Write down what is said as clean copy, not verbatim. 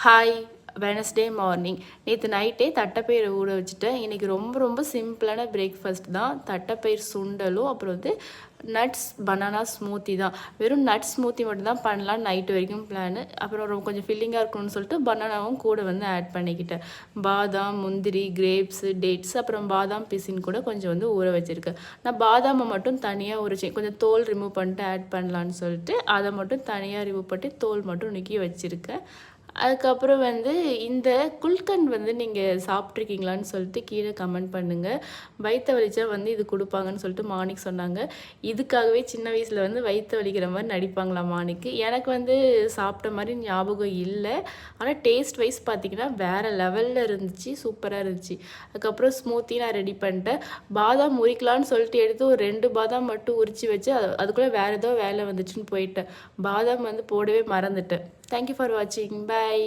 Hi Wednesday morning நேற்று நைட்டே தட்டைப்பயிரை ஊற வச்சுட்டேன். இன்றைக்கி ரொம்ப ரொம்ப சிம்பிளான பிரேக்ஃபாஸ்ட் தான். தட்டைப்பயிர் சுண்டலும் அப்புறம் நட்ஸ் பனானா ஸ்மூத்தி தான். வெறும் நட்ஸ் ஸ்மூத்தி மட்டும் தான் பண்ணலான்னு நைட்டு வரைக்கும் பிளானு. அப்புறம் கொஞ்சம் ஃபில்லிங்காக இருக்கணும்னு சொல்லிட்டு பனானாவும் கூட ஆட் பண்ணிக்கிட்டேன். பாதாம், முந்திரி, கிரேப்ஸு, டேட்ஸ் அப்புறம் பாதாம் பிசின் கூட கொஞ்சம் ஊற வச்சுருக்கேன். நான் பாதாமை மட்டும் தனியாக ஊறிச்சேன். கொஞ்சம் தோல் ரிமூவ் பண்ணிட்டு ஆட் பண்ணலான்னு சொல்லிட்டு அதை மட்டும் தனியாக ரிமூவ் பண்ணிட்டு தோல் மட்டும் நுக்கி வச்சுருக்கேன். அதுக்கப்புறம் இந்த குல்கண்ட் நீங்கள் சாப்பிட்ருக்கீங்களான்னு சொல்லிட்டு கீழே கமெண்ட் பண்ணுங்கள். வயிற்று வலிச்சா இது கொடுப்பாங்கன்னு சொல்லிட்டு மார்னிங் சொன்னாங்க. இதுக்காகவே சின்ன வயசில் வயிற்று வலிக்கிற மாதிரி நடிப்பாங்களா மார்னிக்கு. எனக்கு சாப்பிட்ட மாதிரி ஞாபகம் இல்லை. ஆனால் டேஸ்ட் வைஸ் பார்த்திங்கன்னா வேறு லெவலில் இருந்துச்சு, சூப்பராக இருந்துச்சு. அதுக்கப்புறம் ஸ்மூத்தி நான் ரெடி பண்ணிட்டேன். பாதாம் உரிக்கலான்னு சொல்லிட்டு எடுத்து ஒரு 2 பாதாம் மட்டும் உரித்து வச்சு அதுக்குள்ளே வேறு ஏதோ வேலை வந்துச்சுன்னு போயிட்டேன். பாதாம் போடவே மறந்துட்டேன். தேங்க்யூ ஃபார் வாட்சிங். பாய்.